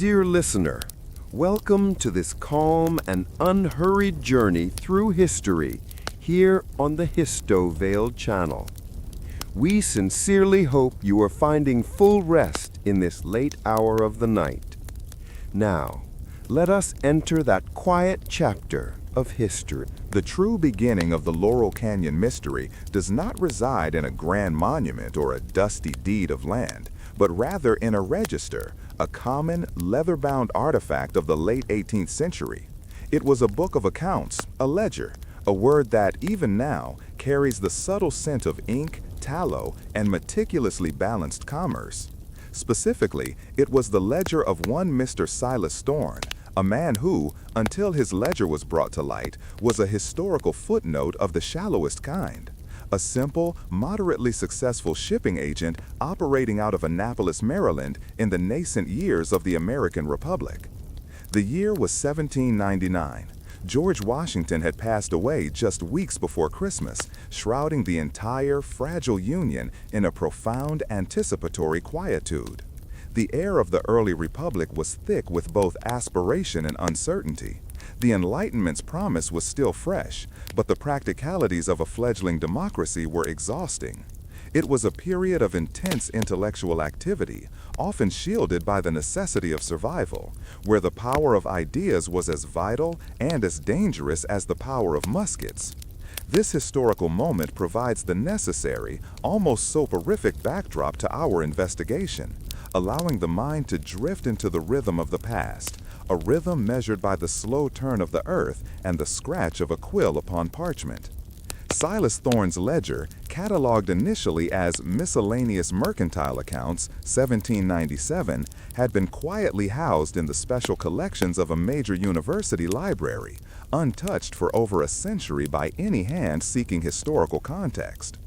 Dear listener, welcome to this calm and unhurried journey through history here on the Histovale channel. We sincerely hope you are finding full rest in this late hour of the night. Now, let us enter that quiet chapter of history. The true beginning of the Laurel Canyon mystery does not reside in a grand monument or a dusty deed of land, but rather in a register, a common leather-bound artifact of the late 18th century. It was a book of accounts, a ledger, a word that, even now, carries the subtle scent of ink, tallow, and meticulously balanced commerce. Specifically, it was the ledger of one Mr. Silas Thorne, a man who, until his ledger was brought to light, was a historical footnote of the shallowest kind. A simple, moderately successful shipping agent operating out of Annapolis, Maryland in the nascent years of the American Republic. The year was 1799. George Washington had passed away just weeks before Christmas, shrouding the entire fragile Union in a profound anticipatory quietude. The air of the early republic was thick with both aspiration and uncertainty. The Enlightenment's promise was still fresh, but the practicalities of a fledgling democracy were exhausting. It was a period of intense intellectual activity, often shielded by the necessity of survival, where the power of ideas was as vital and as dangerous as the power of muskets. This historical moment provides the necessary, almost soporific backdrop to our investigation, allowing the mind to drift into the rhythm of the past, a rhythm measured by the slow turn of the earth and the scratch of a quill upon parchment. Silas Thorne's ledger, catalogued initially as Miscellaneous Mercantile Accounts, 1797, had been quietly housed in the special collections of a major university library, untouched for over a century by any hand seeking historical context.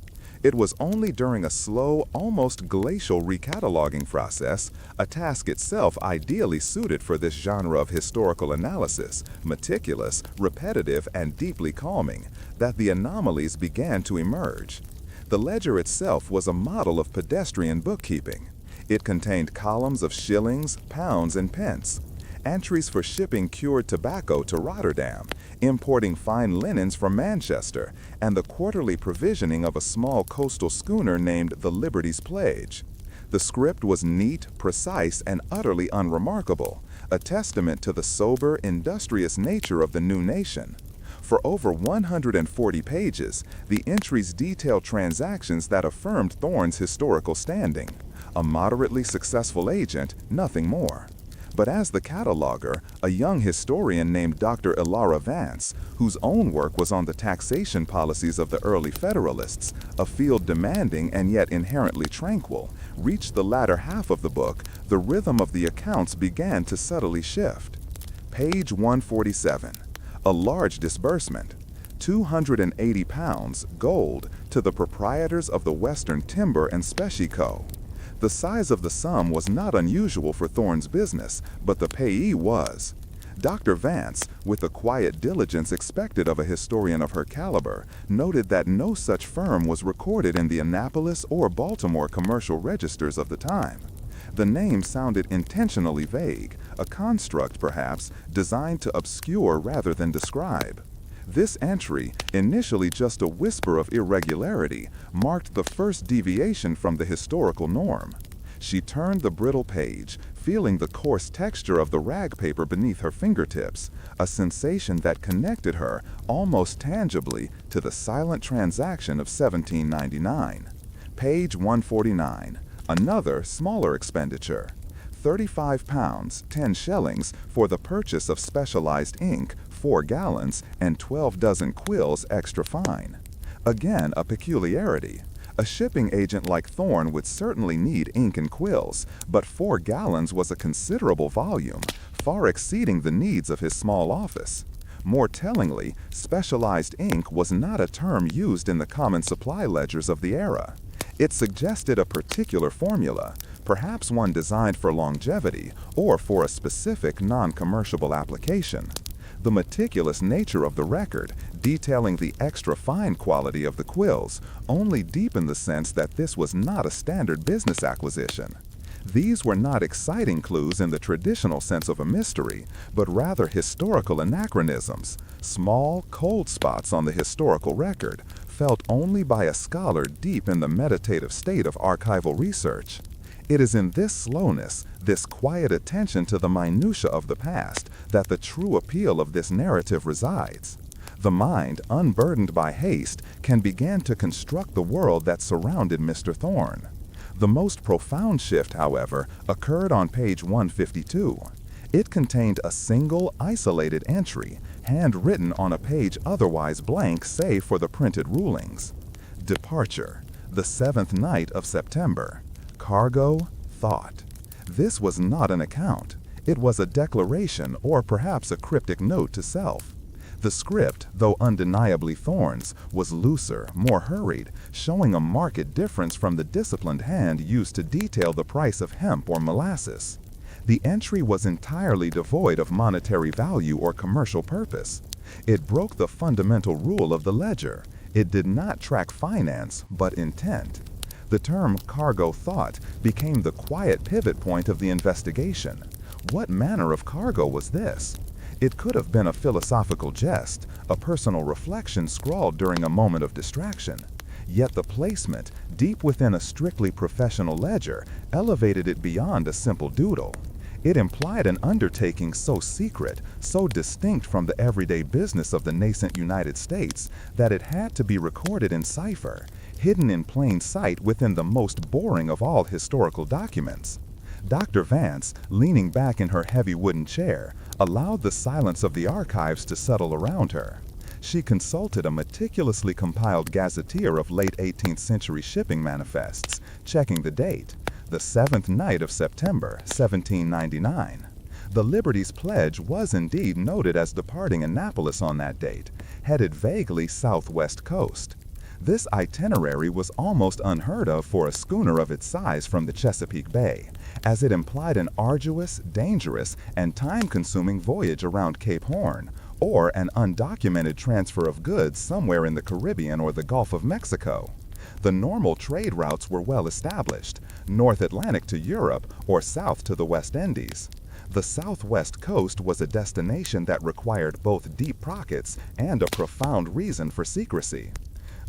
It was only during a slow, almost glacial recataloguing process, a task itself ideally suited for this genre of historical analysis, meticulous, repetitive, and deeply calming, that the anomalies began to emerge. The ledger itself was a model of pedestrian bookkeeping. It contained columns of shillings, pounds, and pence, entries for shipping cured tobacco to Rotterdam, importing fine linens from Manchester, and the quarterly provisioning of a small coastal schooner named the Liberty's Pledge. The script was neat, precise, and utterly unremarkable, a testament to the sober, industrious nature of the new nation. For over 140 pages, the entries detail transactions that affirmed Thorne's historical standing. A moderately successful agent, nothing more. But as the cataloger, a young historian named Dr. Elias Finch, whose own work was on the taxation policies of the early Federalists, a field demanding and yet inherently tranquil, reached the latter half of the book, the rhythm of the accounts began to subtly shift. Page 147. A large disbursement. £280, gold, to the proprietors of the Western Timber and Specie Co. The size of the sum was not unusual for Thorne's business, but the payee was. Dr. Vance, with the quiet diligence expected of a historian of her caliber, noted that no such firm was recorded in the Annapolis or Baltimore commercial registers of the time. The name sounded intentionally vague, a construct, perhaps, designed to obscure rather than describe. This entry, initially just a whisper of irregularity, marked the first deviation from the historical norm. She turned the brittle page, feeling the coarse texture of the rag paper beneath her fingertips, a sensation that connected her, almost tangibly, to the silent transaction of 1799. Page 149. Another, smaller expenditure. £35, 10 shillings, for the purchase of specialized ink, 4 gallons, and 12 dozen quills extra fine. Again, a peculiarity. A shipping agent like Thorne would certainly need ink and quills, but 4 gallons was a considerable volume, far exceeding the needs of his small office. More tellingly, specialized ink was not a term used in the common supply ledgers of the era. It suggested a particular formula, perhaps one designed for longevity or for a specific non-commercial application. The meticulous nature of the record, detailing the extra fine quality of the quills, only deepened the sense that this was not a standard business acquisition. These were not exciting clues in the traditional sense of a mystery, but rather historical anachronisms, small, cold spots on the historical record, felt only by a scholar deep in the meditative state of archival research. It is in this slowness, this quiet attention to the minutiae of the past, that the true appeal of this narrative resides. The mind, unburdened by haste, can begin to construct the world that surrounded Mr. Thorne. The most profound shift, however, occurred on page 152. It contained a single, isolated entry, handwritten on a page otherwise blank save for the printed rulings. Departure, the 7th night of September. Cargo, thought. This was not an account. It was a declaration or perhaps a cryptic note to self. The script, though undeniably Thorne's, was looser, more hurried, showing a marked difference from the disciplined hand used to detail the price of hemp or molasses. The entry was entirely devoid of monetary value or commercial purpose. It broke the fundamental rule of the ledger. It did not track finance, but intent. The term cargo thought became the quiet pivot point of the investigation. What manner of cargo was this? It could have been a philosophical jest, a personal reflection scrawled during a moment of distraction. Yet the placement, deep within a strictly professional ledger, elevated it beyond a simple doodle. It implied an undertaking so secret, so distinct from the everyday business of the nascent United States, that it had to be recorded in cipher, hidden in plain sight within the most boring of all historical documents. Dr. Vance, leaning back in her heavy wooden chair, allowed the silence of the archives to settle around her. She consulted a meticulously compiled gazetteer of late 18th century shipping manifests, checking the date, the 7th night of September, 1799. The Liberty's pledge was indeed noted as departing Annapolis on that date, headed vaguely southwest coast. This itinerary was almost unheard of for a schooner of its size from the Chesapeake Bay, as it implied an arduous, dangerous, and time-consuming voyage around Cape Horn, or an undocumented transfer of goods somewhere in the Caribbean or the Gulf of Mexico. The normal trade routes were well established, North Atlantic to Europe or south to the West Indies. The southwest coast was a destination that required both deep pockets and a profound reason for secrecy.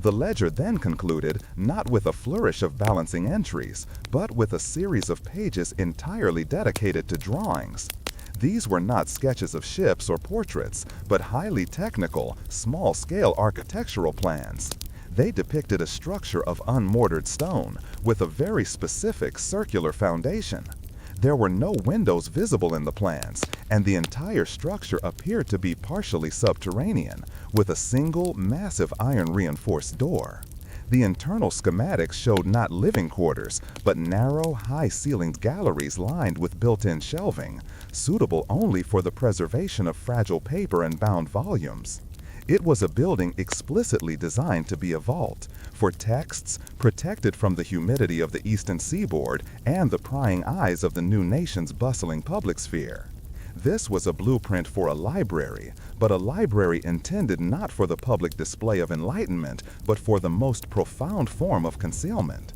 The ledger then concluded not with a flourish of balancing entries, but with a series of pages entirely dedicated to drawings. These were not sketches of ships or portraits, but highly technical, small-scale architectural plans. They depicted a structure of unmortared stone with a very specific circular foundation. There were no windows visible in the plans, and the entire structure appeared to be partially subterranean, with a single, massive iron-reinforced door. The internal schematics showed not living quarters, but narrow, high-ceilinged galleries lined with built-in shelving, suitable only for the preservation of fragile paper and bound volumes. It was a building explicitly designed to be a vault, for texts protected from the humidity of the eastern seaboard and the prying eyes of the new nation's bustling public sphere. This was a blueprint for a library, but a library intended not for the public display of enlightenment, but for the most profound form of concealment.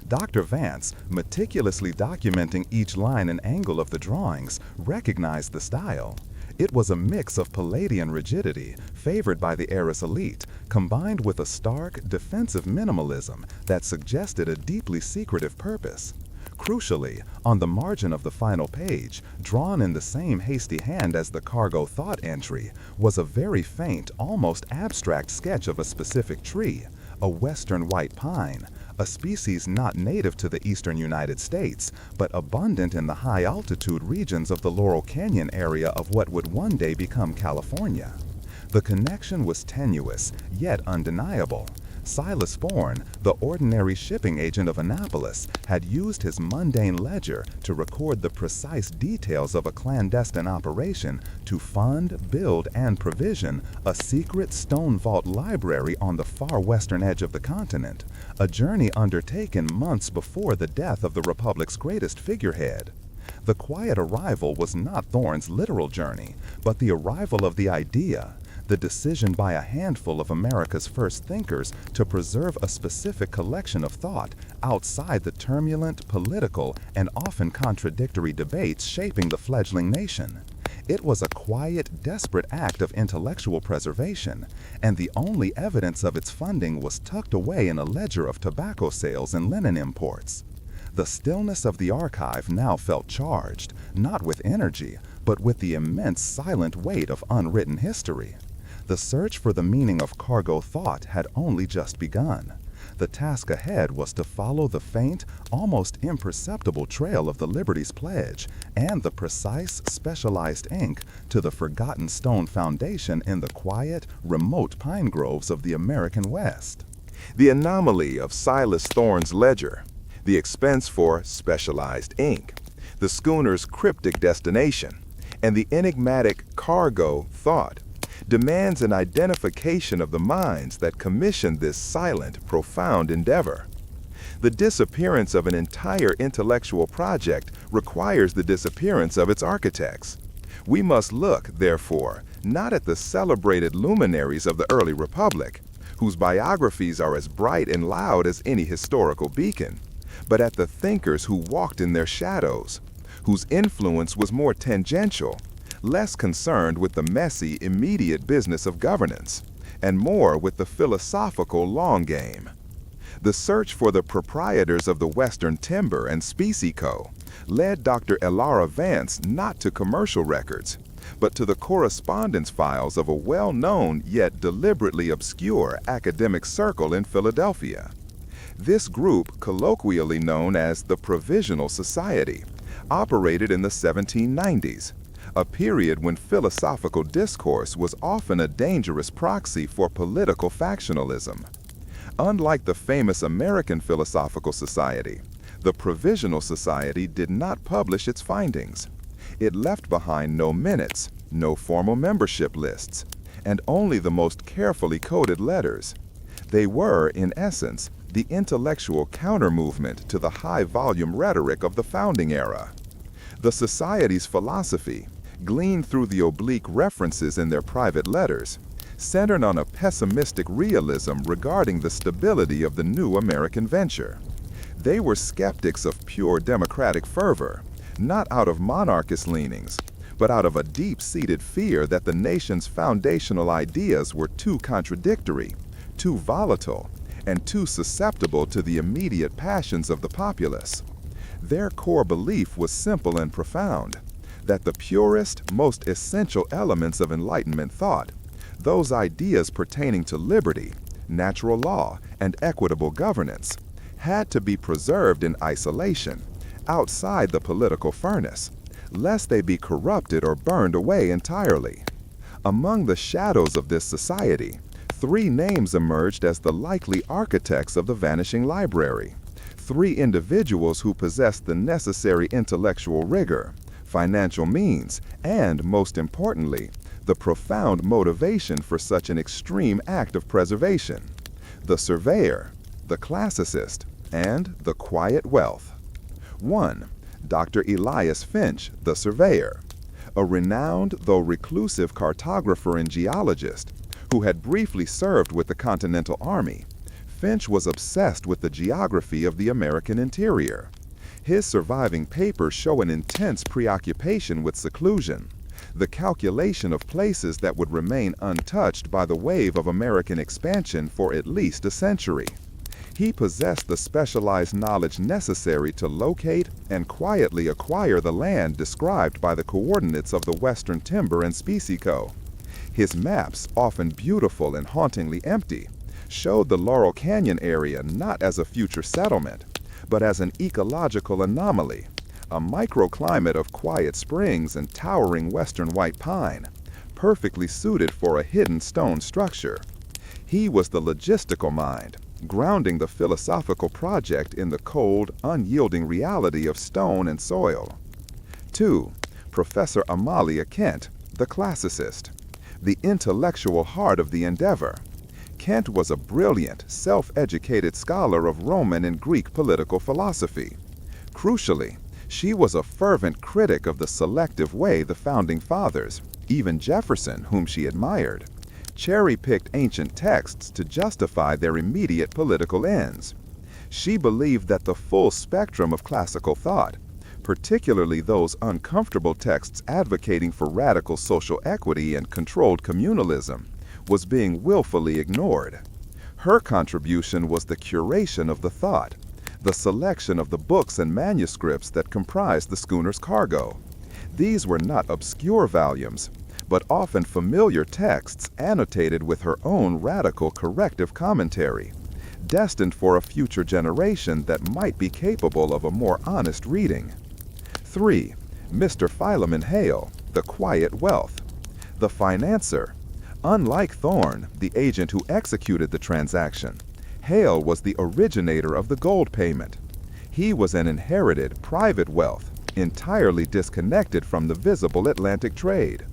Dr. Vance, meticulously documenting each line and angle of the drawings, recognized the style. It was a mix of Palladian rigidity, favored by the heiress elite, combined with a stark, defensive minimalism that suggested a deeply secretive purpose. Crucially, on the margin of the final page, drawn in the same hasty hand as the cargo thought entry, was a very faint, almost abstract sketch of a specific tree, a western white pine, a species not native to the eastern United States, but abundant in the high-altitude regions of the Laurel Canyon area of what would one day become California. The connection was tenuous, yet undeniable. Silas Thorne, the ordinary shipping agent of Annapolis, had used his mundane ledger to record the precise details of a clandestine operation to fund, build, and provision a secret stone vault library on the far western edge of the continent, a journey undertaken months before the death of the Republic's greatest figurehead. The quiet arrival was not Thorne's literal journey, but the arrival of the idea, The decision by a handful of America's first thinkers to preserve a specific collection of thought outside the turbulent, political, and often contradictory debates shaping the fledgling nation. It was a quiet, desperate act of intellectual preservation, and the only evidence of its funding was tucked away in a ledger of tobacco sales and linen imports. The stillness of the archive now felt charged, not with energy, but with the immense silent weight of unwritten history. The search for the meaning of cargo thought had only just begun. The task ahead was to follow the faint, almost imperceptible trail of the Liberty's Pledge and the precise, specialized ink to the forgotten stone foundation in the quiet, remote pine groves of the American West. The anomaly of Silas Thorne's ledger, the expense for specialized ink, the schooner's cryptic destination, and the enigmatic cargo thought demands an identification of the minds that commissioned this silent, profound endeavor. The disappearance of an entire intellectual project requires the disappearance of its architects. We must look, therefore, not at the celebrated luminaries of the early republic, whose biographies are as bright and loud as any historical beacon, but at the thinkers who walked in their shadows, whose influence was more tangential, less concerned with the messy, immediate business of governance, and more with the philosophical long game. The search for the proprietors of the Western Timber and Specie Co. led Dr. Elara Vance not to commercial records, but to the correspondence files of a well-known yet deliberately obscure academic circle in Philadelphia. This group, colloquially known as the Provisional Society, operated in the 1790s, a period when philosophical discourse was often a dangerous proxy for political factionalism. Unlike the famous American Philosophical Society, the Provisional Society did not publish its findings. It left behind no minutes, no formal membership lists, and only the most carefully coded letters. They were, in essence, the intellectual counter-movement to the high-volume rhetoric of the founding era. The Society's philosophy, gleaned through the oblique references in their private letters, centered on a pessimistic realism regarding the stability of the new American venture. They were skeptics of pure democratic fervor, not out of monarchist leanings, but out of a deep-seated fear that the nation's foundational ideas were too contradictory, too volatile, and too susceptible to the immediate passions of the populace. Their core belief was simple and profound, that the purest, most essential elements of Enlightenment thought, those ideas pertaining to liberty, natural law, and equitable governance, had to be preserved in isolation, outside the political furnace, lest they be corrupted or burned away entirely. Among the shadows of this society, 3 names emerged as the likely architects of the Vanishing Library, 3 individuals who possessed the necessary intellectual rigor, financial means, and, most importantly, the profound motivation for such an extreme act of preservation: the surveyor, the classicist, and the quiet wealth. 1. Dr. Elias Finch, the surveyor, a renowned though reclusive cartographer and geologist who had briefly served with the Continental Army. Finch was obsessed with the geography of the American interior. His surviving papers show an intense preoccupation with seclusion, the calculation of places that would remain untouched by the wave of American expansion for at least a century. He possessed the specialized knowledge necessary to locate and quietly acquire the land described by the coordinates of the Western Timber and Specie Co. His maps, often beautiful and hauntingly empty, showed the Laurel Canyon area not as a future settlement, but as an ecological anomaly, a microclimate of quiet springs and towering western white pine, perfectly suited for a hidden stone structure. He was the logistical mind, grounding the philosophical project in the cold, unyielding reality of stone and soil. 2. Professor Amalia Kent, the classicist, the intellectual heart of the endeavor. Kent was a brilliant, self-educated scholar of Roman and Greek political philosophy. Crucially, she was a fervent critic of the selective way the Founding Fathers, even Jefferson, whom she admired, cherry-picked ancient texts to justify their immediate political ends. She believed that the full spectrum of classical thought, particularly those uncomfortable texts advocating for radical social equity and controlled communalism, was being willfully ignored. Her contribution was the curation of the thought, the selection of the books and manuscripts that comprised the schooner's cargo. These were not obscure volumes, but often familiar texts annotated with her own radical corrective commentary, destined for a future generation that might be capable of a more honest reading. 3. Mr. Philemon Hale, The Quiet Wealth. The financier. Unlike Thorne, the agent who executed the transaction, Hale was the originator of the gold payment. He was an inherited private wealth, entirely disconnected from the visible Atlantic trade.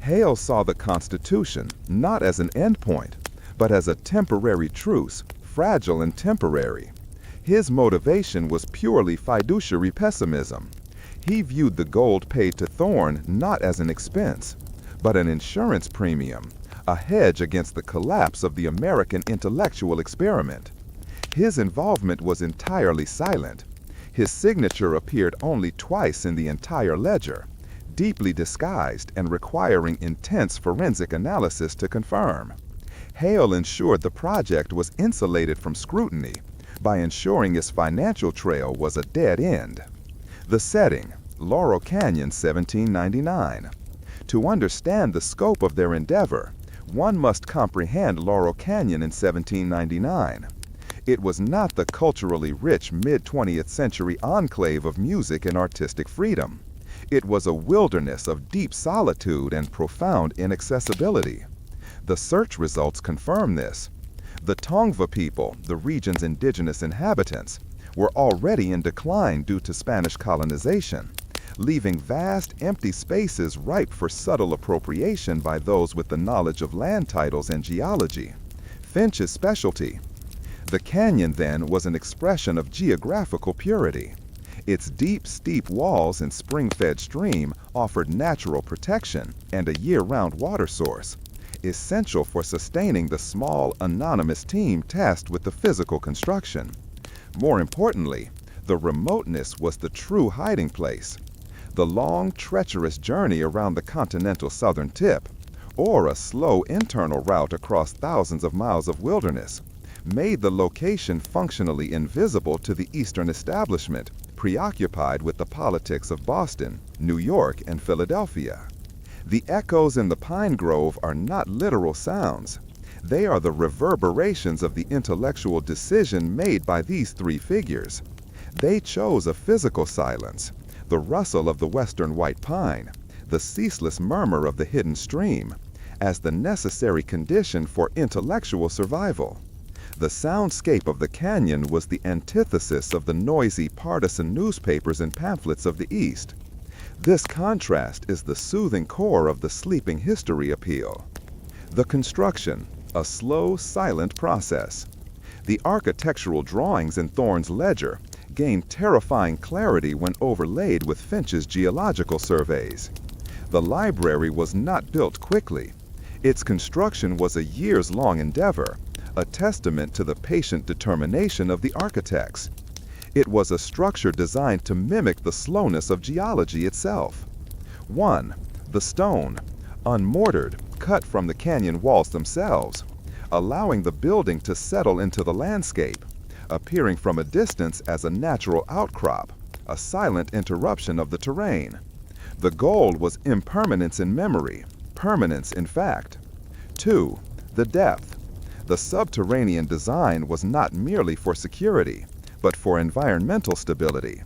Hale saw the Constitution not as an endpoint, but as a temporary truce, fragile and temporary. His motivation was purely fiduciary pessimism. He viewed the gold paid to Thorne not as an expense, but an insurance premium, a hedge against the collapse of the American intellectual experiment. His involvement was entirely silent. His signature appeared only twice in the entire ledger, deeply disguised and requiring intense forensic analysis to confirm. Hale ensured the project was insulated from scrutiny by ensuring its financial trail was a dead end. The setting, Laurel Canyon, 1799. To understand the scope of their endeavor, one must comprehend Laurel Canyon in 1799. It was not the culturally rich mid-20th century enclave of music and artistic freedom. It was a wilderness of deep solitude and profound inaccessibility. The search results confirm this. The Tongva people, the region's indigenous inhabitants, were already in decline due to Spanish colonization, leaving vast empty spaces ripe for subtle appropriation by those with the knowledge of land titles and geology. Finch's specialty. The canyon, then, was an expression of geographical purity. Its deep, steep walls and spring-fed stream offered natural protection and a year-round water source, essential for sustaining the small, anonymous team tasked with the physical construction. More importantly, the remoteness was the true hiding place. The long, treacherous journey around the continental southern tip, or a slow internal route across thousands of miles of wilderness, made the location functionally invisible to the Eastern establishment, preoccupied with the politics of Boston, New York, and Philadelphia. The echoes in the pine grove are not literal sounds. They are the reverberations of the intellectual decision made by these three figures. They chose a physical silence, the rustle of the western white pine, the ceaseless murmur of the hidden stream, as the necessary condition for intellectual survival. The soundscape of the canyon was the antithesis of the noisy partisan newspapers and pamphlets of the East. This contrast is the soothing core of the sleeping history appeal. The construction, a slow, silent process. The architectural drawings in Thorne's ledger gained terrifying clarity when overlaid with Finch's geological surveys. The library was not built quickly. Its construction was a years-long endeavor, a testament to the patient determination of the architects. It was a structure designed to mimic the slowness of geology itself. 1. The stone, unmortared, cut from the canyon walls themselves, allowing the building to settle into the landscape, appearing from a distance as a natural outcrop, a silent interruption of the terrain. The goal was impermanence in memory, permanence in fact. 2. The depth. The subterranean design was not merely for security, but for environmental stability.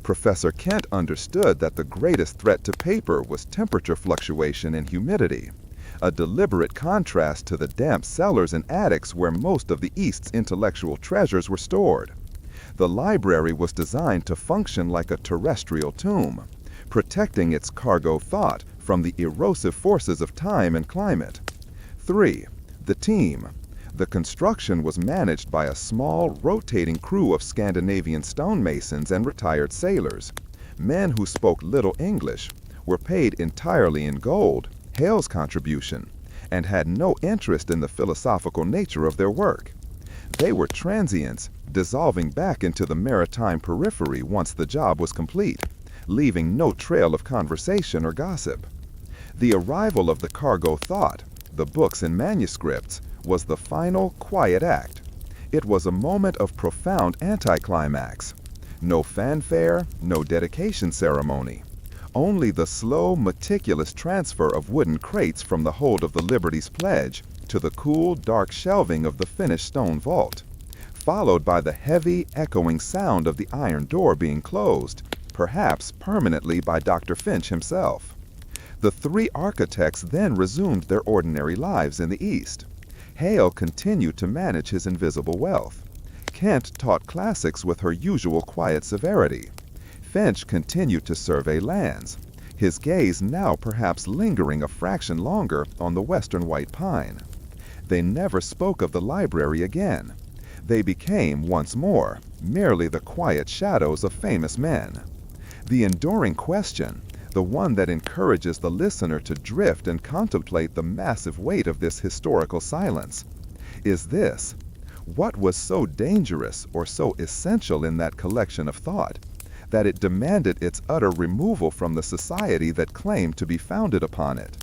Professor Kent understood that the greatest threat to paper was temperature fluctuation and humidity, a deliberate contrast to the damp cellars and attics where most of the East's intellectual treasures were stored. The library was designed to function like a terrestrial tomb, protecting its cargo thought from the erosive forces of time and climate. 3. The team. The construction was managed by a small, rotating crew of Scandinavian stonemasons and retired sailors, men who spoke little English, were paid entirely in gold, Hale's contribution, and had no interest in the philosophical nature of their work. They were transients, dissolving back into the maritime periphery once the job was complete, leaving no trail of conversation or gossip. The arrival of the cargo thought, the books and manuscripts, was the final quiet act. It was a moment of profound anticlimax. No fanfare, no dedication ceremony. Only the slow, meticulous transfer of wooden crates from the hold of the Liberty's pledge to the cool, dark shelving of the finished stone vault, followed by the heavy, echoing sound of the iron door being closed, perhaps permanently by Dr. Finch himself. The three architects then resumed their ordinary lives in the East. Hale continued to manage his invisible wealth. Kent taught classics with her usual quiet severity. Finch continued to survey lands, his gaze now perhaps lingering a fraction longer on the western white pine. They never spoke of the library again. They became, once more, merely the quiet shadows of famous men. The enduring question, the one that encourages the listener to drift and contemplate the massive weight of this historical silence, is this: what was so dangerous or so essential in that collection of thought that it demanded its utter removal from the society that claimed to be founded upon it?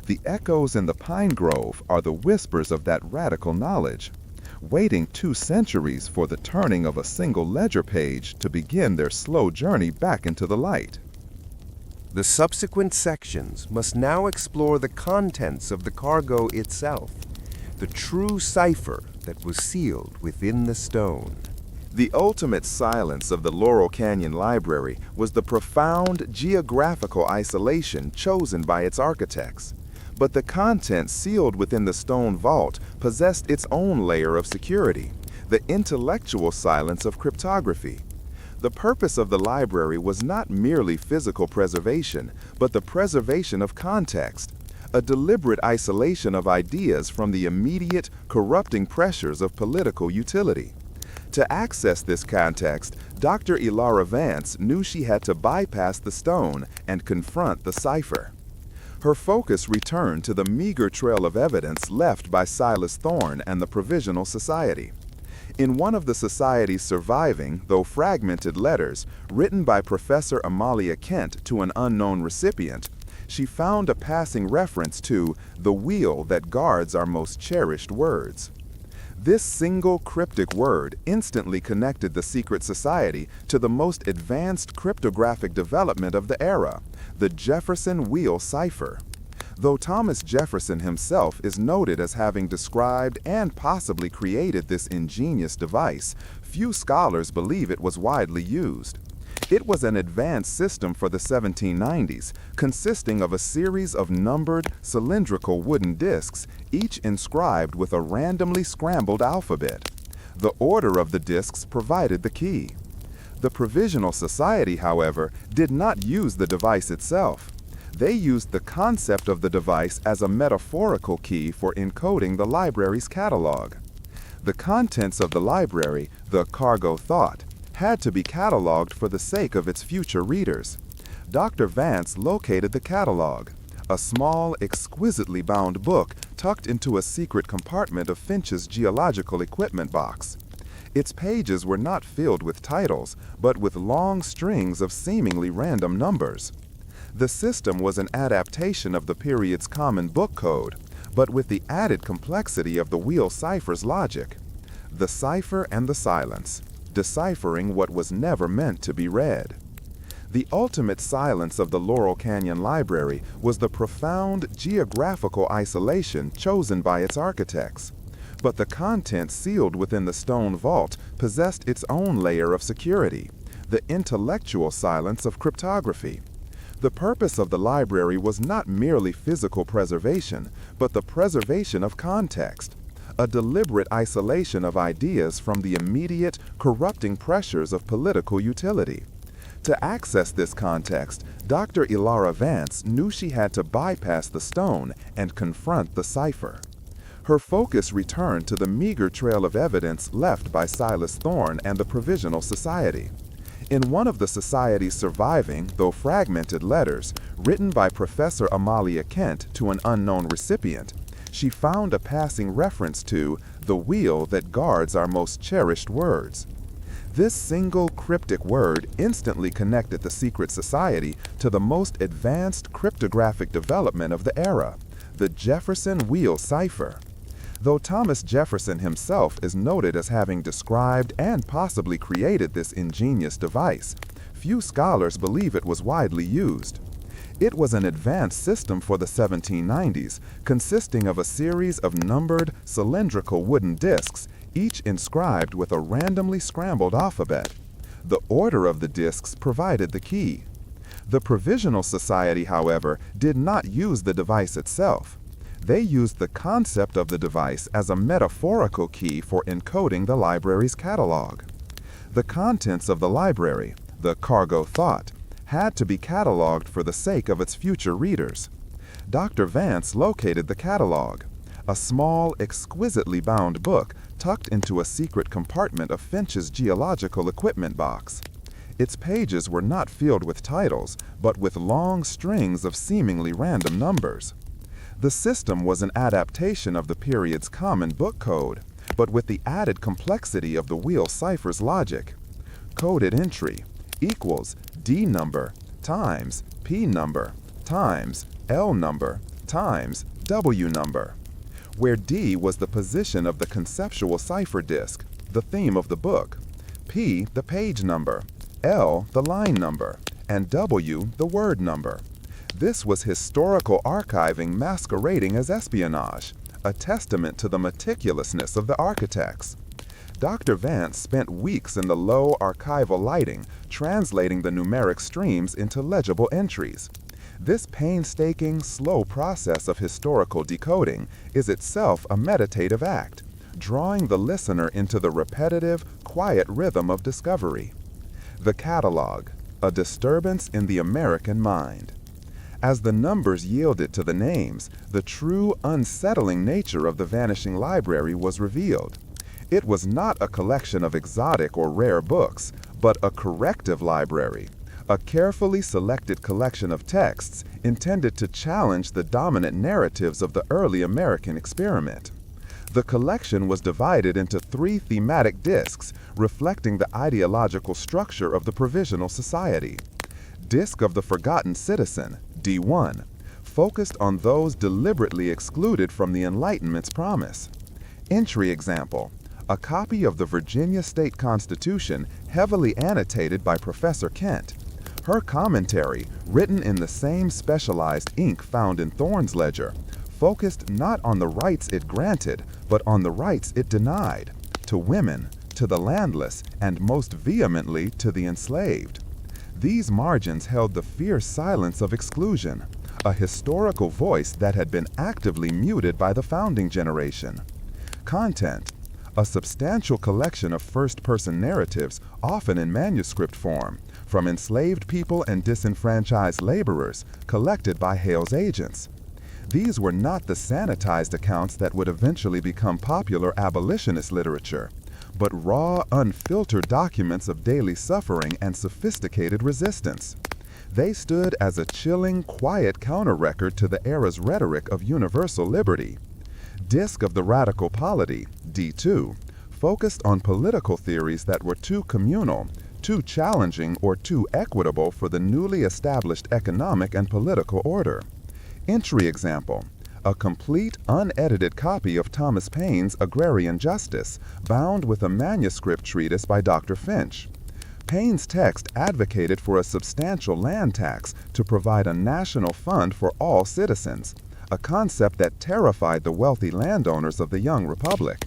The echoes in the pine grove are the whispers of that radical knowledge, waiting 2 centuries for the turning of a single ledger page to begin their slow journey back into the light. The subsequent sections must now explore the contents of the cargo itself, the true cipher that was sealed within the stone. The ultimate silence of the Laurel Canyon Library was the profound geographical isolation chosen by its architects. But the content sealed within the stone vault possessed its own layer of security, the intellectual silence of cryptography. The purpose of the library was not merely physical preservation, but the preservation of context, a deliberate isolation of ideas from the immediate, corrupting pressures of political utility. To access this context, Dr. Elias Finch knew she had to bypass the stone and confront the cipher. Her focus returned to the meager trail of evidence left by Silas Thorne and the Provisional Society. In one of the Society's surviving, though fragmented letters, written by Professor Amalia Kent to an unknown recipient, she found a passing reference to the wheel that guards our most cherished words. This single cryptic word instantly connected the secret society to the most advanced cryptographic development of the era, the Jefferson wheel cipher. Though Thomas Jefferson himself is noted as having described and possibly created this ingenious device, few scholars believe it was widely used. It was an advanced system for the 1790s, consisting of a series of numbered, cylindrical wooden discs, each inscribed with a randomly scrambled alphabet. The order of the discs provided the key. The Provisional Society, however, did not use the device itself. They used the concept of the device as a metaphorical key for encoding the library's catalog. The contents of the library, the cargo thought, had to be cataloged for the sake of its future readers. Dr. Vance located the catalog, a small, exquisitely bound book tucked into a secret compartment of Finch's geological equipment box. Its pages were not filled with titles, but with long strings of seemingly random numbers. The system was an adaptation of the period's common book code, but with the added complexity of the wheel cipher's logic. The cipher and the silence, deciphering what was never meant to be read. The ultimate silence of the Laurel Canyon Library was the profound geographical isolation chosen by its architects. But the content sealed within the stone vault possessed its own layer of security, the intellectual silence of cryptography. The purpose of the library was not merely physical preservation, but the preservation of context, a deliberate isolation of ideas from the immediate, corrupting pressures of political utility. To access this context, Dr. Elias Finch knew she had to bypass the stone and confront the cipher. Her focus returned to the meager trail of evidence left by Silas Thorne and the Provisional Society. In one of the Society's surviving, though fragmented letters, written by Professor Amalia Kent to an unknown recipient, she found a passing reference to the wheel that guards our most cherished words. This single cryptic word instantly connected the secret society to the most advanced cryptographic development of the era, the Jefferson wheel cipher. Though Thomas Jefferson himself is noted as having described and possibly created this ingenious device, few scholars believe it was widely used. It was an advanced system for the 1790s, consisting of a series of numbered, cylindrical wooden discs, each inscribed with a randomly scrambled alphabet. The order of the discs provided the key. The Provisional Society, however, did not use the device itself. They used the concept of the device as a metaphorical key for encoding the library's catalog. The contents of the library, the cargo thought, had to be cataloged for the sake of its future readers. Dr. Vance located the catalog, a small, exquisitely bound book tucked into a secret compartment of Finch's geological equipment box. Its pages were not filled with titles, but with long strings of seemingly random numbers. The system was an adaptation of the period's common book code, but with the added complexity of the wheel cipher's logic. Coded entry equals D number times P number times L number times W number, where D was the position of the conceptual cipher disk, the theme of the book, P the page number, L the line number, and W the word number. This was historical archiving masquerading as espionage, a testament to the meticulousness of the architects. Dr. Vance spent weeks in the low archival lighting, translating the numeric streams into legible entries. This painstaking, slow process of historical decoding is itself a meditative act, drawing the listener into the repetitive, quiet rhythm of discovery. The catalog, a disturbance in the American mind. As the numbers yielded to the names, the true, unsettling nature of the Vanishing Library was revealed. It was not a collection of exotic or rare books, but a corrective library, a carefully selected collection of texts intended to challenge the dominant narratives of the early American experiment. The collection was divided into 3 thematic discs, reflecting the ideological structure of the Provisional Society. Disc of the Forgotten Citizen, D1, focused on those deliberately excluded from the Enlightenment's promise. Entry example: a copy of the Virginia State Constitution heavily annotated by Professor Kent. Her commentary, written in the same specialized ink found in Thorne's ledger, focused not on the rights it granted, but on the rights it denied, to women, to the landless, and most vehemently to the enslaved. These margins held the fierce silence of exclusion, a historical voice that had been actively muted by the founding generation. Content: a substantial collection of first-person narratives, often in manuscript form, from enslaved people and disenfranchised laborers, collected by Hale's agents. These were not the sanitized accounts that would eventually become popular abolitionist literature, but raw, unfiltered documents of daily suffering and sophisticated resistance. They stood as a chilling, quiet counter-record to the era's rhetoric of universal liberty. Disc of the Radical Polity, D2, focused on political theories that were too communal, too challenging, or too equitable for the newly established economic and political order. Entry example: a complete, unedited copy of Thomas Paine's Agrarian Justice, bound with a manuscript treatise by Dr. Finch. Paine's text advocated for a substantial land tax to provide a national fund for all citizens, a concept that terrified the wealthy landowners of the young republic.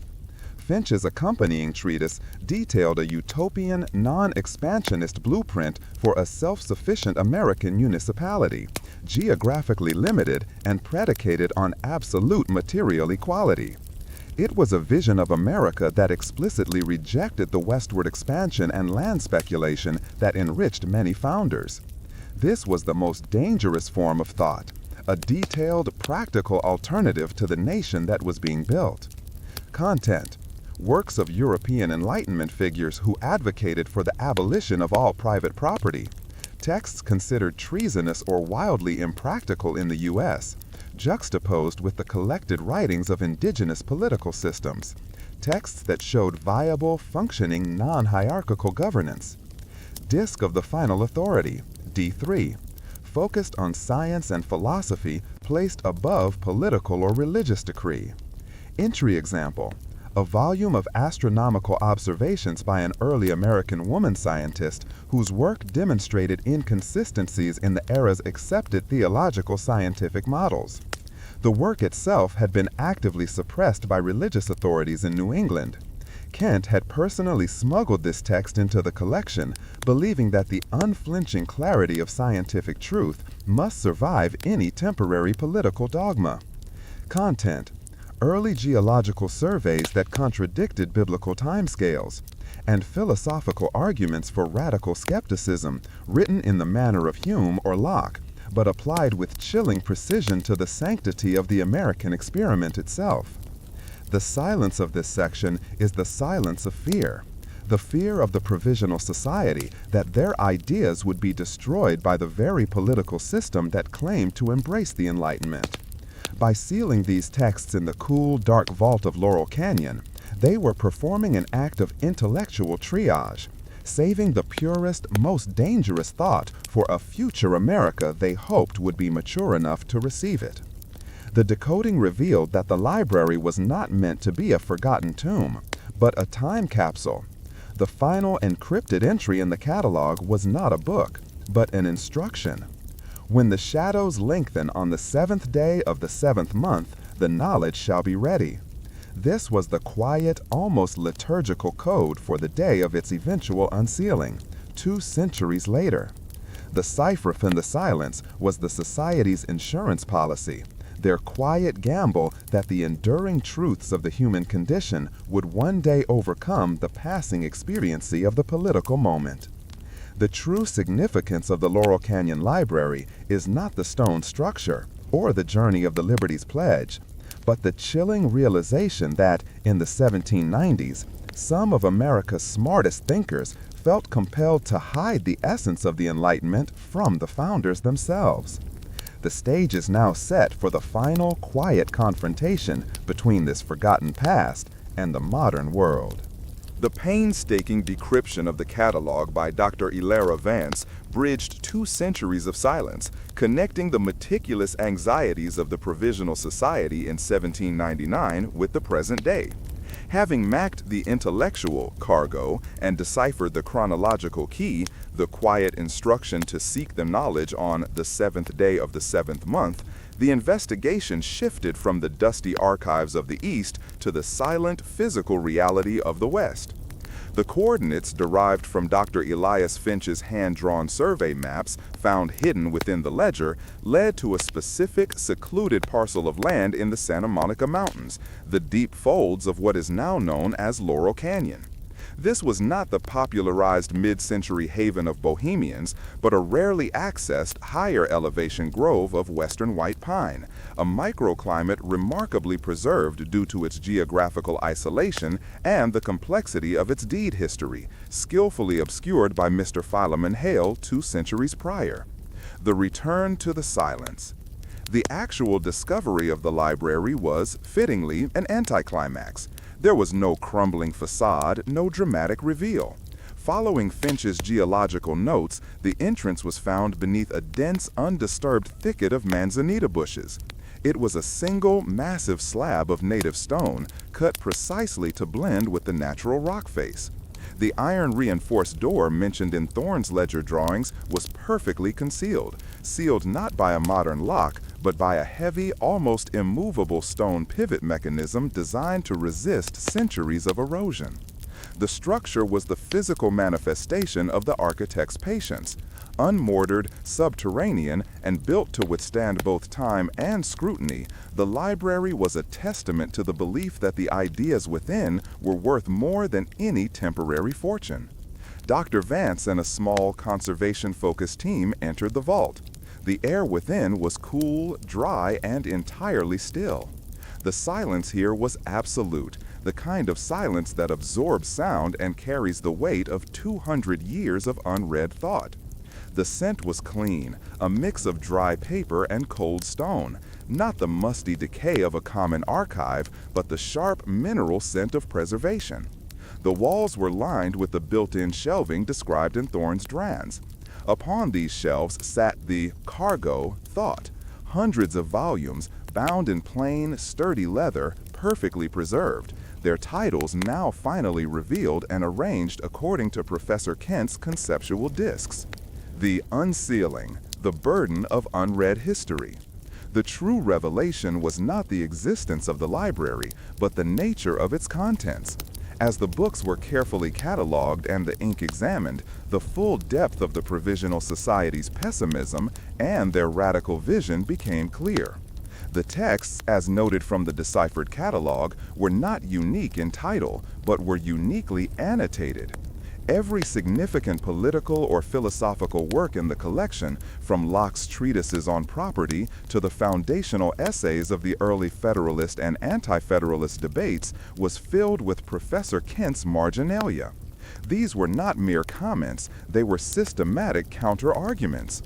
Finch's accompanying treatise detailed a utopian, non-expansionist blueprint for a self-sufficient American municipality, geographically limited and predicated on absolute material equality. It was a vision of America that explicitly rejected the westward expansion and land speculation that enriched many founders. This was the most dangerous form of thought, a detailed, practical alternative to the nation that was being built. Content: works of European Enlightenment figures who advocated for the abolition of all private property, texts considered treasonous or wildly impractical in the U.S., juxtaposed with the collected writings of indigenous political systems, texts that showed viable, functioning, non-hierarchical governance. Disc of the Final Authority, D3, focused on science and philosophy placed above political or religious decree. Entry example, a volume of astronomical observations by an early American woman scientist whose work demonstrated inconsistencies in the era's accepted theological scientific models. The work itself had been actively suppressed by religious authorities in New England. Kent had personally smuggled this text into the collection, believing that the unflinching clarity of scientific truth must survive any temporary political dogma. Content: early geological surveys that contradicted biblical timescales, and philosophical arguments for radical skepticism written in the manner of Hume or Locke, but applied with chilling precision to the sanctity of the American experiment itself. The silence of this section is the silence of fear, the fear of the Provisional Society that their ideas would be destroyed by the very political system that claimed to embrace the Enlightenment. By sealing these texts in the cool, dark vault of Laurel Canyon, they were performing an act of intellectual triage, saving the purest, most dangerous thought for a future America they hoped would be mature enough to receive it. The decoding revealed that the library was not meant to be a forgotten tomb, but a time capsule. The final encrypted entry in the catalog was not a book, but an instruction. When the shadows lengthen on the 7th day of the 7th month, the knowledge shall be ready. This was the quiet, almost liturgical code for the day of its eventual unsealing, 2 centuries later. The cipher from the silence was the Society's insurance policy, their quiet gamble that the enduring truths of the human condition would one day overcome the passing expediency of the political moment. The true significance of the Laurel Canyon Library is not the stone structure or the journey of the Liberty's Pledge, but the chilling realization that, in the 1790s, some of America's smartest thinkers felt compelled to hide the essence of the Enlightenment from the founders themselves. The stage is now set for the final, quiet confrontation between this forgotten past and the modern world. The painstaking decryption of the catalog by Dr. Elias Finch bridged 2 centuries of silence, connecting the meticulous anxieties of the Provisional Society in 1799 with the present day. Having mapped the intellectual cargo and deciphered the chronological key, the quiet instruction to seek the knowledge on the 7th day of the 7th month, the investigation shifted from the dusty archives of the East to the silent physical reality of the West. The coordinates derived from Dr. Elias Finch's hand-drawn survey maps found hidden within the ledger led to a specific, secluded parcel of land in the Santa Monica Mountains, the deep folds of what is now known as Laurel Canyon. This was not the popularized mid-century haven of Bohemians, but a rarely accessed higher elevation grove of western white pine, a microclimate remarkably preserved due to its geographical isolation and the complexity of its deed history, skillfully obscured by Mr. Philemon Hale 2 centuries prior. The return to the silence. The actual discovery of the library was, fittingly, an anticlimax. There was no crumbling facade, no dramatic reveal. Following Finch's geological notes, the entrance was found beneath a dense, undisturbed thicket of manzanita bushes. It was a single, massive slab of native stone, cut precisely to blend with the natural rock face. The iron-reinforced door mentioned in Thorne's ledger drawings was perfectly concealed, sealed not by a modern lock, but by a heavy, almost immovable stone pivot mechanism designed to resist centuries of erosion. The structure was the physical manifestation of the architect's patience. Unmortared, subterranean, and built to withstand both time and scrutiny, the library was a testament to the belief that the ideas within were worth more than any temporary fortune. Dr. Vance and a small, conservation-focused team entered the vault. The air within was cool, dry, and entirely still. The silence here was absolute, the kind of silence that absorbs sound and carries the weight of 200 years of unread thought. The scent was clean, a mix of dry paper and cold stone, not the musty decay of a common archive, but the sharp mineral scent of preservation. The walls were lined with the built-in shelving described in Thorne's Drans. Upon these shelves sat the cargo thought, hundreds of volumes bound in plain, sturdy leather, perfectly preserved, their titles now finally revealed and arranged according to Professor Kent's conceptual discs. The unsealing, the burden of unread history. The true revelation was not the existence of the library, but the nature of its contents. As the books were carefully cataloged and the ink examined, the full depth of the Provisional Society's pessimism and their radical vision became clear. The texts, as noted from the deciphered catalog, were not unique in title, but were uniquely annotated. Every significant political or philosophical work in the collection, from Locke's treatises on property to the foundational essays of the early Federalist and Anti-Federalist debates, was filled with Professor Kent's marginalia. These were not mere comments, they were systematic counter-arguments.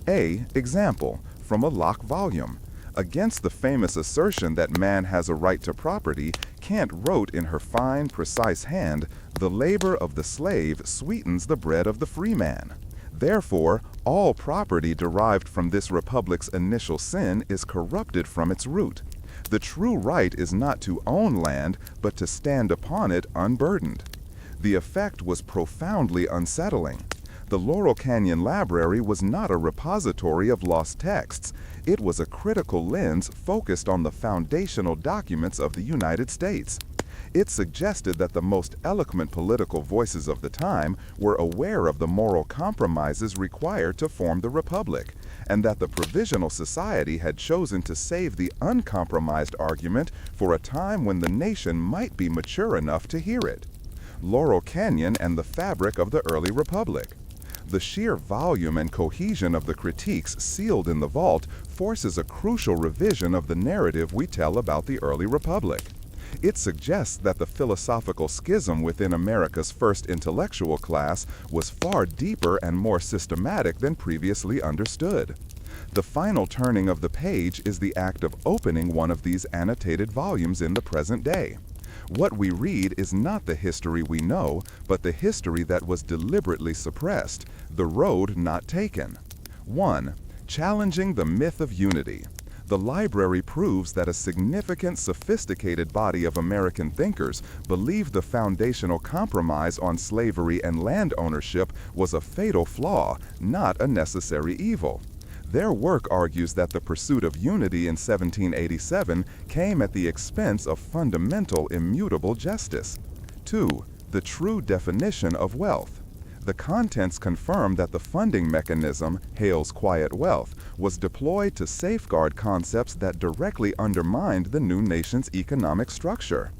Example, from a Locke volume. Against the famous assertion that man has a right to property, Kent wrote in her fine, precise hand, "The labor of the slave sweetens the bread of the free man. Therefore, all property derived from this republic's initial sin is corrupted from its root. The true right is not to own land, but to stand upon it unburdened." The effect was profoundly unsettling. The Laurel Canyon Library was not a repository of lost texts. It was a critical lens focused on the foundational documents of the United States. It suggested that the most eloquent political voices of the time were aware of the moral compromises required to form the Republic, and that the Provisional Society had chosen to save the uncompromised argument for a time when the nation might be mature enough to hear it. Laurel Canyon and the fabric of the early Republic. The sheer volume and cohesion of the critiques sealed in the vault forces a crucial revision of the narrative we tell about the early Republic. It suggests that the philosophical schism within America's first intellectual class was far deeper and more systematic than previously understood. The final turning of the page is the act of opening one of these annotated volumes in the present day. What we read is not the history we know, but the history that was deliberately suppressed, the road not taken. 1. Challenging the myth of unity. The library proves that a significant, sophisticated body of American thinkers believed the foundational compromise on slavery and land ownership was a fatal flaw, not a necessary evil. Their work argues that the pursuit of unity in 1787 came at the expense of fundamental, immutable justice. 2. The true definition of wealth. The contents confirm that the funding mechanism, Hale's quiet wealth, was deployed to safeguard concepts that directly undermined the new nation's economic structure.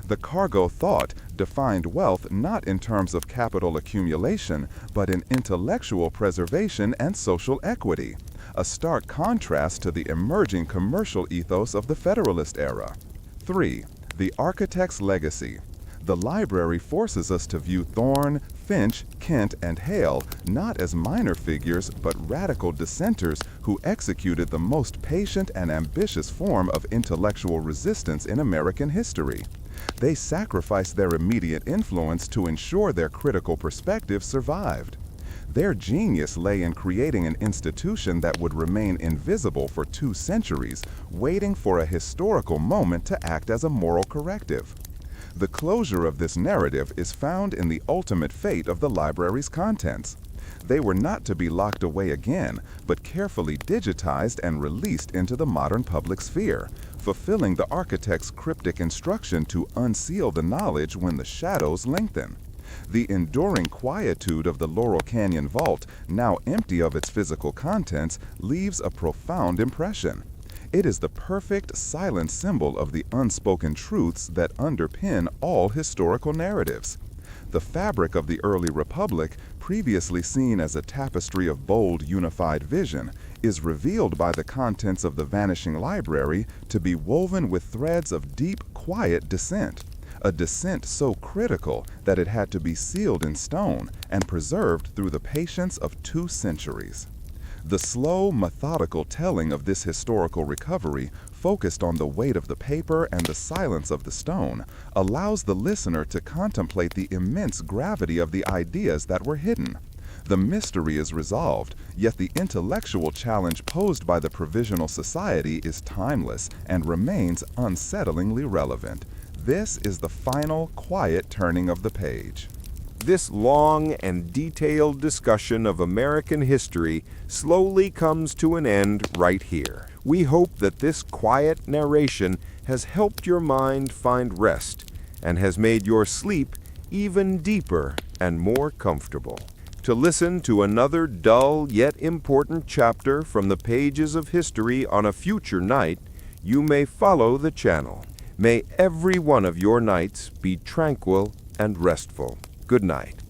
The cargo thought defined wealth not in terms of capital accumulation, but in intellectual preservation and social equity, a stark contrast to the emerging commercial ethos of the Federalist era. 3. The architect's legacy. The library forces us to view Thorne, Finch, Kent, and Hale not as minor figures but radical dissenters who executed the most patient and ambitious form of intellectual resistance in American history. They sacrificed their immediate influence to ensure their critical perspective survived. Their genius lay in creating an institution that would remain invisible for 2 centuries, waiting for a historical moment to act as a moral corrective. The closure of this narrative is found in the ultimate fate of the library's contents. They were not to be locked away again, but carefully digitized and released into the modern public sphere, fulfilling the architect's cryptic instruction to unseal the knowledge when the shadows lengthen. The enduring quietude of the Laurel Canyon Vault, now empty of its physical contents, leaves a profound impression. It is the perfect silent symbol of the unspoken truths that underpin all historical narratives. The fabric of the early republic, previously seen as a tapestry of bold, unified vision, is revealed by the contents of the Vanishing library to be woven with threads of deep, quiet dissent, a descent so critical that it had to be sealed in stone and preserved through the patience of 2 centuries. The slow, methodical telling of this historical recovery, focused on the weight of the paper and the silence of the stone, allows the listener to contemplate the immense gravity of the ideas that were hidden. The mystery is resolved, yet the intellectual challenge posed by the Provisional Society is timeless and remains unsettlingly relevant. This is the final, quiet turning of the page. This long and detailed discussion of American history slowly comes to an end right here. We hope that this quiet narration has helped your mind find rest and has made your sleep even deeper and more comfortable. To listen to another dull yet important chapter from the pages of history on a future night, you may follow the channel. May every one of your nights be tranquil and restful. Good night.